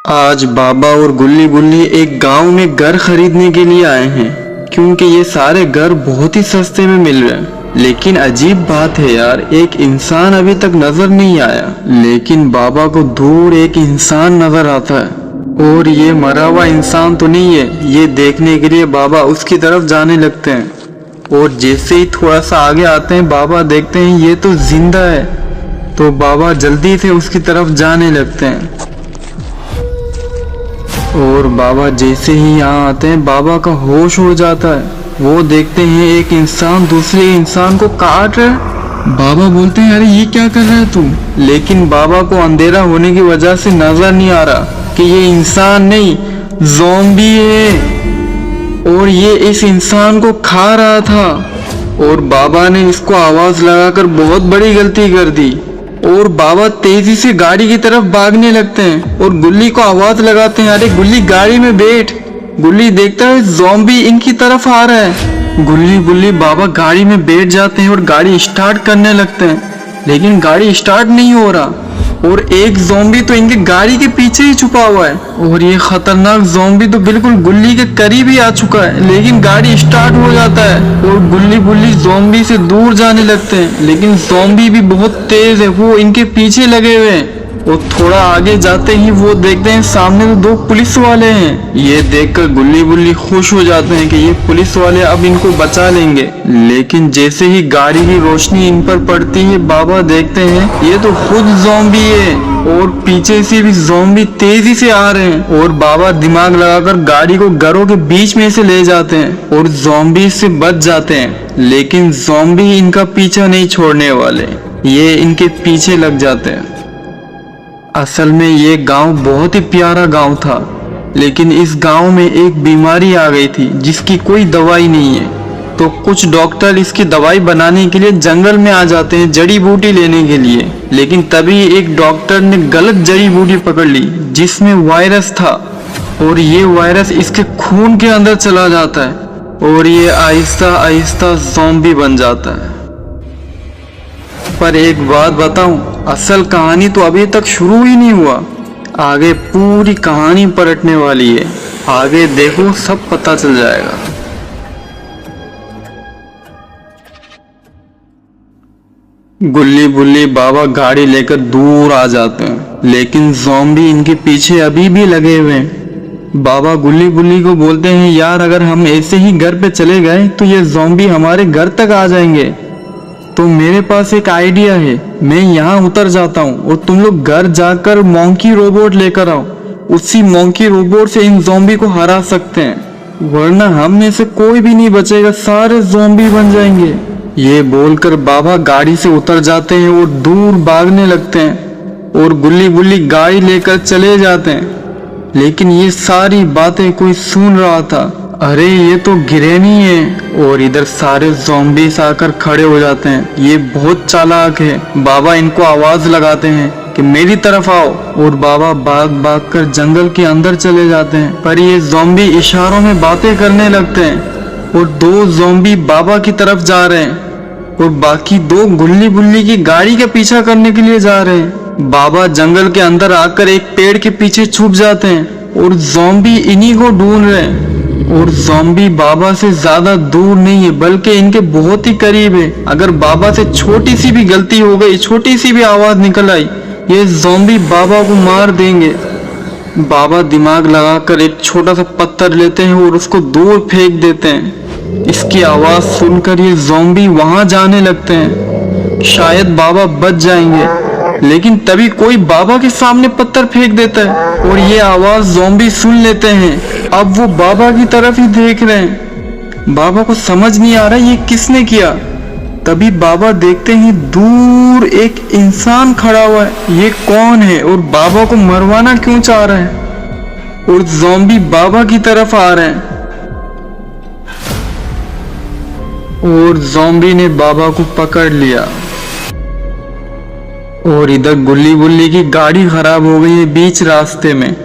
आज बाबा और गुल्ली गुल्ली एक गांव में घर खरीदने के लिए आए हैं क्योंकि ये सारे घर बहुत ही सस्ते में मिल रहे हैं। लेकिन अजीब बात है यार, एक इंसान अभी तक नजर नहीं आया। लेकिन बाबा को दूर एक इंसान नजर आता है और ये मरा हुआ इंसान तो नहीं है। ये देखने के लिए बाबा उसकी तरफ जाने लगते हैं और जैसे ही थोड़ा सा आगे आते हैं बाबा देखते हैं ये तो जिंदा है। तो बाबा जल्दी से उसकी तरफ जाने लगते हैं और बाबा जैसे ही यहाँ आते हैं बाबा का होश हो जाता है। वो देखते हैं एक इंसान दूसरे इंसान को काट रहा है। बाबा बोलते हैं अरे ये क्या कर रहा है तू। लेकिन बाबा को अंधेरा होने की वजह से नजर नहीं आ रहा कि ये इंसान नहीं ज़ॉम्बी है और ये इस इंसान को खा रहा था। और बाबा ने इसको आवाज लगाकर बहुत बड़ी गलती कर दी और बाबा तेजी से गाड़ी की तरफ भागने लगते हैं और गुल्ली को आवाज लगाते हैं अरे गुल्ली गाड़ी में बैठ। गुल्ली देखता है ज़ॉम्बी इनकी तरफ आ रहा है। गुल्ली गुल्ली बाबा गाड़ी में बैठ जाते हैं और गाड़ी स्टार्ट करने लगते हैं लेकिन गाड़ी स्टार्ट नहीं हो रहा और एक ज़ॉम्बी तो इनके गाड़ी के पीछे ही छुपा हुआ है और ये खतरनाक ज़ॉम्बी तो बिल्कुल गुल्ली के करीब ही आ चुका है। लेकिन गाड़ी स्टार्ट हो जाता है और गुल्ली गुल्ली ज़ॉम्बी से दूर जाने लगते हैं लेकिन ज़ॉम्बी भी बहुत तेज है, वो इनके पीछे लगे हुए हैं। और थोड़ा आगे जाते ही वो देखते हैं सामने तो दो पुलिस वाले हैं। ये देखकर गुल्ली गुल्ली खुश हो जाते हैं कि ये पुलिस वाले अब इनको बचा लेंगे। लेकिन जैसे ही गाड़ी की रोशनी इन पर पड़ती है बाबा देखते हैं ये तो खुद ज़ॉम्बी है और पीछे से भी ज़ॉम्बी तेजी से आ रहे हैं। और बाबा दिमाग लगाकर गाड़ी को घरों के बीच में से ले जाते हैं और ज़ॉम्बी से बच जाते हैं। लेकिन ज़ॉम्बी इनका पीछा नहीं छोड़ने वाले, ये इनके पीछे लग जाते हैं। असल में ये गांव बहुत ही प्यारा गांव था लेकिन इस गांव में एक बीमारी आ गई थी जिसकी कोई दवाई नहीं है। तो कुछ डॉक्टर इसकी दवाई बनाने के लिए जंगल में आ जाते हैं जड़ी बूटी लेने के लिए। लेकिन तभी एक डॉक्टर ने गलत जड़ी बूटी पकड़ ली जिसमें वायरस था और ये वायरस इसके खून के अंदर चला जाता है और ये आहिस्ता आहिस्ता ज़ॉम्बी बन जाता है। पर एक बात बताऊं, असल कहानी तो अभी तक शुरू ही नहीं हुआ, आगे पूरी कहानी पलटने वाली है। आगे देखो सब पता चल जाएगा। गुल्ली बुल्ली बाबा गाड़ी लेकर दूर आ जाते हैं लेकिन ज़ॉम्बी इनके पीछे अभी भी लगे हुए हैं। बाबा गुल्ली बुल्ली को बोलते हैं यार अगर हम ऐसे ही घर पे चले गए तो ये ज़ॉम्बी हमारे घर तक आ जाएंगे। तो मेरे पास एक आइडिया है, मैं यहाँ उतर जाता हूँ और तुम लोग घर जाकर मॉन्की रोबोट लेकर आओ। उसी मॉन्की रोबोट से इन ज़ॉम्बी को हरा सकते हैं वरना हम में से कोई भी नहीं बचेगा, सारे ज़ॉम्बी बन जाएंगे। ये बोलकर बाबा गाड़ी से उतर जाते हैं और दूर भागने लगते हैं और गुल्ली बुल्ली गाड़ी लेकर चले जाते हैं। लेकिन ये सारी बातें कोई सुन रहा था। अरे ये तो गिरैनी है। और इधर सारे ज़ॉम्बीज़ आकर खड़े हो जाते हैं। ये बहुत चालाक है। बाबा इनको आवाज लगाते हैं कि मेरी तरफ आओ और बाबा भाग भाग कर जंगल के अंदर चले जाते हैं। पर ये ज़ॉम्बी इशारों में बातें करने लगते हैं और दो ज़ॉम्बी बाबा की तरफ जा रहे हैं और बाकी दो गुल्ली बुल्ली की गाड़ी का पीछा करने के लिए जा रहे हैं। बाबा जंगल के अंदर आकर एक पेड़ के पीछे छुप जाते हैं और ज़ॉम्बी इन्हीं को ढूंढ रहे हैं। और ज़ॉम्बी बाबा से ज्यादा दूर नहीं है बल्कि इनके बहुत ही करीब है। अगर बाबा से छोटी सी भी गलती हो गई, छोटी सी भी आवाज निकल आई, ये ज़ॉम्बी बाबा को मार देंगे। बाबा दिमाग लगाकर एक छोटा सा पत्थर लेते हैं और उसको दूर फेंक देते हैं। इसकी आवाज सुनकर ये ज़ॉम्बी वहां जाने लगते हैं, शायद बाबा बच जाएंगे। लेकिन तभी कोई बाबा के सामने पत्थर फेंक देता है और ये आवाज ज़ॉम्बी सुन लेते हैं। अब वो बाबा की तरफ ही देख रहे हैं। बाबा को समझ नहीं आ रहा ये किसने किया। तभी बाबा देखते हैं दूर एक इंसान खड़ा हुआ है। ये कौन है और बाबा को मरवाना क्यों चाह रहा है। और ज़ॉम्बी बाबा की तरफ आ रहे हैं और ज़ॉम्बी ने बाबा को पकड़ लिया। और इधर गुल्ली बुल्ली की गाड़ी खराब हो गई है बीच रास्ते में।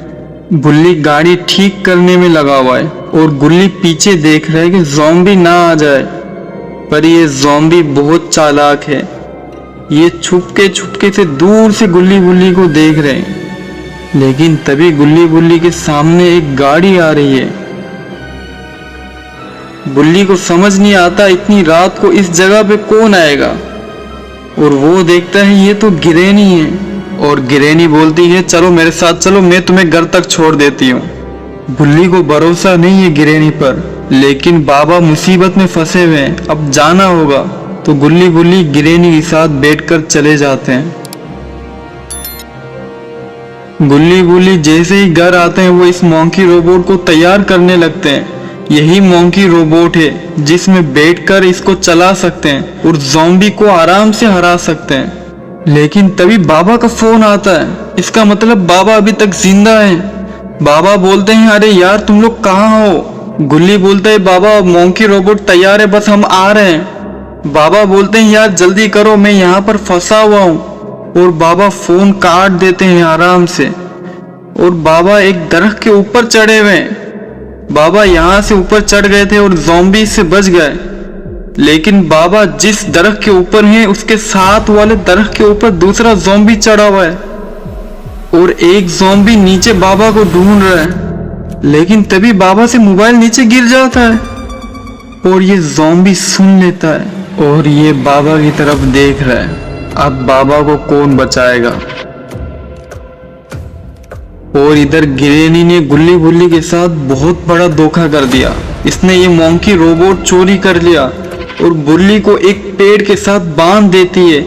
गुल्ली गाड़ी ठीक करने में लगा हुआ है और गुल्ली पीछे देख रहा है कि ज़ॉम्बी ना आ जाए। पर ये ज़ॉम्बी बहुत चालाक है, ये छुपके छुपके से दूर से गुल्ली बुल्ली को देख रहे हैं लेकिन तभी गुल्ली बुल्ली के सामने एक गाड़ी आ रही है। बुल्ली को समझ नहीं आता इतनी रात को इस जगह पे कौन आएगा, और वो देखता है ये तो गिरैनी है। और गिरैनी बोलती है चलो मेरे साथ चलो, मैं तुम्हें घर तक छोड़ देती हूँ। बुल्ली को भरोसा नहीं है गिरैनी पर, लेकिन बाबा मुसीबत में फंसे हुए हैं, अब जाना होगा। तो गुल्ली बुल्ली गिरैनी के साथ बैठकर चले जाते हैं। गुल्ली बुल्ली जैसे ही घर आते हैं वो इस मोंकी रोबोट को तैयार करने लगते हैं। यही मोंकी रोबोट है जिसमें बैठकर इसको चला सकते हैं और ज़ॉम्बी को आराम से हरा सकते हैं। लेकिन तभी बाबा का फोन आता है, इसका मतलब बाबा अभी तक जिंदा है। बाबा बोलते हैं अरे यार तुम लोग कहाँ हो। गुल्ली बोलता है बाबा मोंकी रोबोट तैयार है, बस हम आ रहे हैं। बाबा बोलते हैं यार जल्दी करो, मैं यहाँ पर फंसा हुआ हूँ। और बाबा फोन काट देते हैं आराम से। और बाबा एक दरख्त के ऊपर चढ़े हुए हैं। बाबा यहाँ से ऊपर चढ़ गए थे और ज़ॉम्बी से बच गए, लेकिन बाबा जिस दरख्त के ऊपर हैं उसके साथ वाले दरख्त के ऊपर दूसरा ज़ॉम्बी चढ़ा हुआ है और एक ज़ॉम्बी नीचे बाबा को ढूंढ रहा है। लेकिन तभी बाबा से मोबाइल नीचे गिर जाता है और ये ज़ॉम्बी सुन लेता है और ये बाबा की तरफ देख रहा है। अब बाबा को कौन बचाएगा। और इधर गिरैनी ने गुल्ली बुल्ली के साथ बहुत बड़ा धोखा कर दिया। इसने ये मोंकी रोबोट चोरी कर लिया और बुल्ली को एक पेड़ के साथ बांध देती है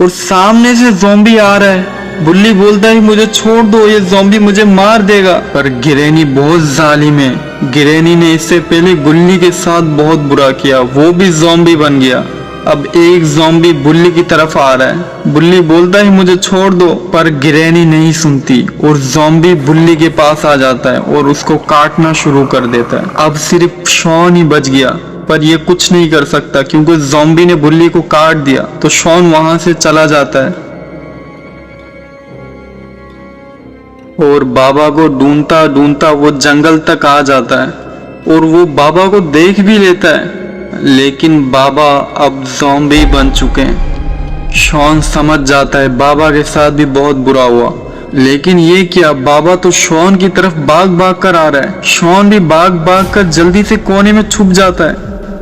और सामने से ज़ॉम्बी आ रहा है। बुल्ली बोलता है मुझे छोड़ दो, ये ज़ॉम्बी मुझे मार देगा। पर गिरैनी बहुत जालिम है। गिरैनी ने इससे पहले गुल्ली के साथ बहुत बुरा किया, वो भी ज़ॉम्बी बन गया। अब एक ज़ॉम्बी बुल्ली की तरफ आ रहा है। बुल्ली बोलता है मुझे छोड़ दो, पर गिरैनी नहीं सुनती और ज़ॉम्बी बुल्ली के पास आ जाता है और उसको काटना शुरू कर देता है। अब सिर्फ शॉन ही बच गया, पर ये कुछ नहीं कर सकता क्योंकि ज़ॉम्बी ने बुल्ली को काट दिया। तो शॉन वहां से चला जाता है और बाबा को ढूंढता ढूंढता वो जंगल तक आ जाता है और वो बाबा को देख भी लेता है। लेकिन बाबा अब ज़ॉम्बी बन चुके हैं। शॉन समझ जाता है बाबा के साथ भी बहुत बुरा हुआ, लेकिन ये क्या, बाबा तो शॉन की तरफ भाग भाग कर आ रहा है। शॉन भी भाग भाग कर जल्दी से कोने में छुप जाता है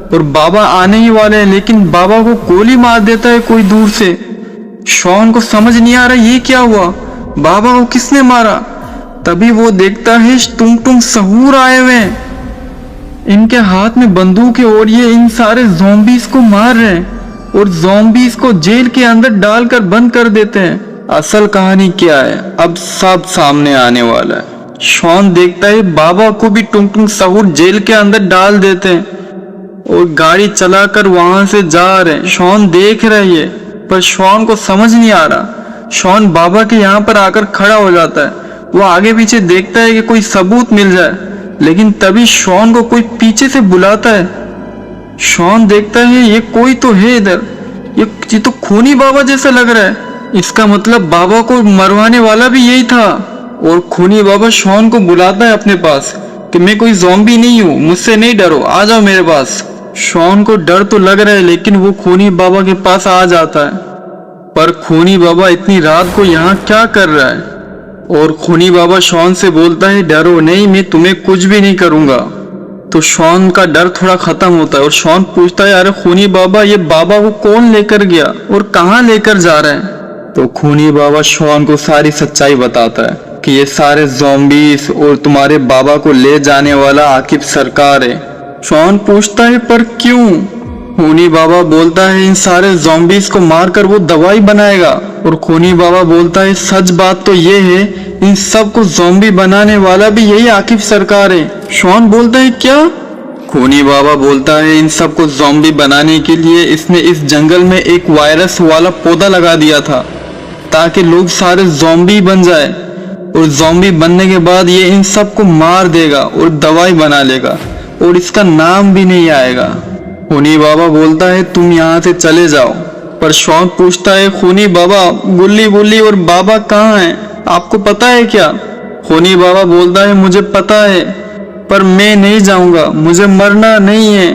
और बाबा आने ही वाले हैं, लेकिन बाबा को गोली मार देता है कोई दूर से। शॉन को समझ नहीं आ रहा ये क्या हुआ, बाबा को किसने मारा। तभी वो देखता है टुंग टुंग सहूर आए हुए हैं, इनके हाथ में बंदूक है और ये इन सारे ज़ॉम्बीज को मार रहे हैं और ज़ॉम्बीज को जेल के अंदर डालकर बंद कर देते हैं। असल कहानी क्या है अब सब सामने आने वाला है। शॉन देखता है बाबा को भी टुंग टुंग सहूर जेल के अंदर डाल देते हैं और गाड़ी चलाकर वहां से जा रहे हैं। शॉन देख रही है पर शॉन को समझ नहीं आ रहा। शॉन बाबा के यहाँ पर आकर खड़ा हो जाता है। वो आगे पीछे देखता है कि कोई सबूत मिल जाए, लेकिन तभी शॉन को कोई पीछे से बुलाता है। शॉन देखता है ये कोई तो है इधर, ये तो खूनी बाबा जैसा लग रहा है। इसका मतलब बाबा को मरवाने वाला भी यही था। और खूनी बाबा शॉन को बुलाता है अपने पास कि मैं कोई ज़ॉम्बी नहीं हूँ, मुझसे नहीं डरो, आ जाओ मेरे पास। शॉन को डर तो लग रहा है, लेकिन वो खूनी बाबा के पास आ जाता है। पर खूनी बाबा इतनी रात को यहाँ क्या कर रहा है। और खूनी बाबा शॉन से बोलता है डरो नहीं, मैं तुम्हें कुछ भी नहीं करूंगा। तो शॉन का डर थोड़ा खत्म होता है और शॉन पूछता है अरे खूनी बाबा, ये बाबा को कौन लेकर गया और कहाँ लेकर जा रहे हैं। तो खूनी बाबा शॉन को सारी सच्चाई बताता है कि ये सारे ज़ॉम्बीज और तुम्हारे बाबा को ले जाने वाला आकिब सरकार है। शॉन पूछता है पर क्यों। खूनी बाबा बोलता है इन सारे ज़ॉम्बीज को मारकर वो दवाई बनाएगा। और खूनी बाबा बोलता है सच बात तो ये है, इन सब को ज़ॉम्बी बनाने वाला भी यही आकिब सरकार है। शॉन बोलता है क्या। खूनी बाबा बोलता है इन सब को ज़ॉम्बी बनाने के लिए इसने इस जंगल में एक वायरस वाला पौधा लगा दिया था ताकि लोग सारे ज़ॉम्बी बन जाए, और ज़ॉम्बी बनने के बाद ये इन सब को मार देगा और दवाई बना लेगा और इसका नाम भी नहीं आएगा। खूनी बाबा बोलता है तुम यहाँ से चले जाओ। पर शॉन पूछता है खूनी बाबा, गुल्ली बुल्ली और बाबा कहाँ हैं, आपको पता है क्या। खूनी बाबा बोलता है मुझे पता है, पर मैं नहीं जाऊंगा, मुझे मरना नहीं है।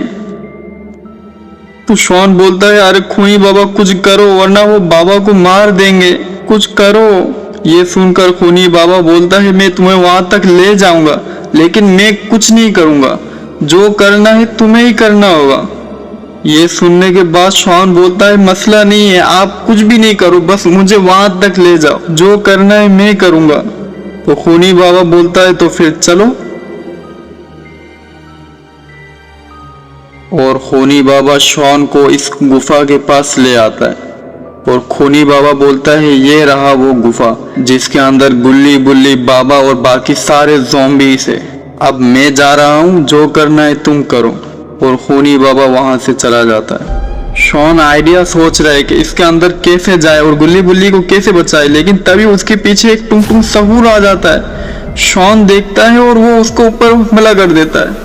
तो शॉन बोलता है अरे खूनी बाबा कुछ करो वरना वो बाबा को मार देंगे, कुछ करो। ये सुनकर खूनी बाबा बोलता है मैं तुम्हें वहां तक ले जाऊंगा, लेकिन मैं कुछ नहीं करूंगा, जो करना है तुम्हें ही करना होगा। ये सुनने के बाद शॉन बोलता है मसला नहीं है, आप कुछ भी नहीं करो, बस मुझे वहां तक ले जाओ, जो करना है मैं करूंगा। तो खूनी बाबा बोलता है तो फिर चलो। और खूनी बाबा शॉन को इस गुफा के पास ले आता है और खूनी बाबा बोलता है ये रहा वो गुफा जिसके अंदर गुल्ली बुल्ली बाबा और बाकी सारे ज़ॉम्बीज़ है। अब मैं जा रहा हूँ, जो करना है तुम करो। और खूनी बाबा वहां से चला जाता है। शॉन आइडिया सोच रहा है कि इसके अंदर कैसे जाए और गुल्ली बुल्ली को कैसे बचाए, लेकिन तभी उसके पीछे एक टुंग टुंग सहूर आ जाता है। शॉन देखता है और वो उसको ऊपर हमला कर देता है।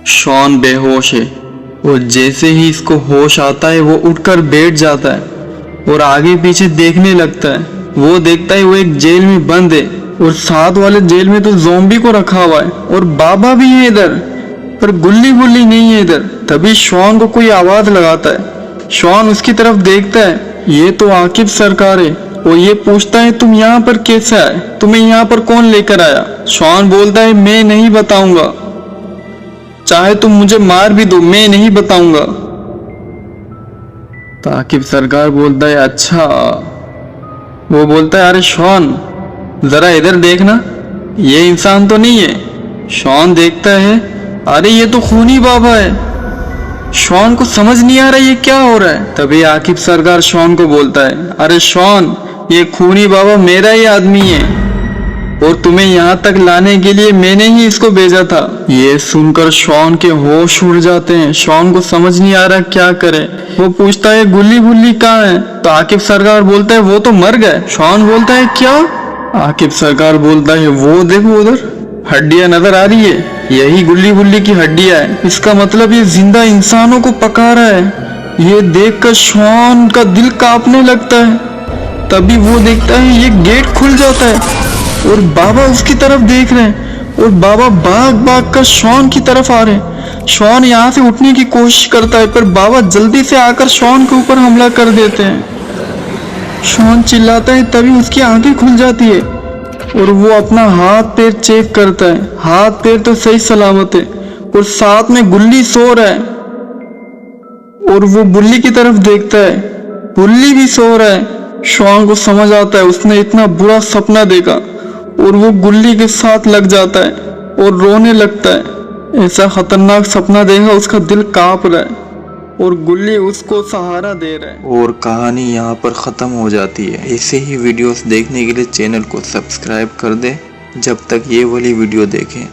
शॉन बेहोश है और जैसे ही इसको होश आता है वो उठकर बैठ जाता है और आगे पीछे देखने लगता है। वो देखता है वो एक जेल में बंद है और साथ वाले जेल में तो ज़ॉम्बी को रखा हुआ है और बाबा भी है इधर, पर गुल्ली गुल्ली नहीं है इधर। तभी शॉन को कोई आवाज लगाता है। शॉन उसकी तरफ देखता है, ये तो आकिब सरकार है और ये पूछता है तुम यहाँ पर कैसे आए, तुम्हें यहाँ पर कौन लेकर आया। शॉन बोलता है मैं नहीं बताऊंगा, चाहे तुम मुझे मार भी दो, मैं नहीं बताऊंगा। तो आकिब सरकार बोलता है अच्छा। वो बोलता है अरे शॉन जरा इधर देखना, ये इंसान तो नहीं है। शॉन देखता है, अरे ये तो खूनी बाबा है। शॉन को समझ नहीं आ रहा ये क्या हो रहा है। तभी आकिब सरकार शॉन को बोलता है अरे शॉन ये खूनी बाबा मेरा ही आदमी है और तुम्हें यहाँ तक लाने के लिए मैंने ही इसको भेजा था। ये सुनकर शॉन के होश उड़ जाते हैं। शॉन को समझ नहीं आ रहा क्या करे। वो पूछता है गुल्ली बुल्ली कहाँ है। तो आकिब सरकार बोलता है वो तो मर गए। शॉन बोलता है क्या। आकिब सरकार बोलता है वो देखो उधर हड्डियां नजर आ रही है, यही गुल्ली बुल्ली की हड्डियां है। इसका मतलब ये जिंदा इंसानों को पका रहा है। ये देखकर शॉन का दिल कांपने लगता है। तभी वो देखता है ये गेट खुल जाता है और बाबा उसकी तरफ देख रहे हैं और बाबा भाग भाग कर शॉन की तरफ आ रहे हैं। शॉन यहाँ से उठने की कोशिश करता है पर बाबा जल्दी से आकर शॉन के ऊपर हमला कर देते हैं। शॉन चिल्लाता है, तभी उसकी आंखें खुल जाती है और वो अपना हाथ पैर चेक करता है। हाथ पैर तो सही सलामत है और साथ में गुल्ली सो रहा है और वो बुल्ली की तरफ देखता है, बुल्ली भी सो रहा है। शॉन को समझ आता है उसने इतना बुरा सपना देखा और वो गुल्ली के साथ लग जाता है और रोने लगता है। ऐसा खतरनाक सपना देखा उसका दिल कांप रहा है और गुल्ली उसको सहारा दे रहा है। और कहानी यहाँ पर ख़त्म हो जाती है। ऐसे ही वीडियोस देखने के लिए चैनल को सब्सक्राइब कर दे जब तक ये वाली वीडियो देखें।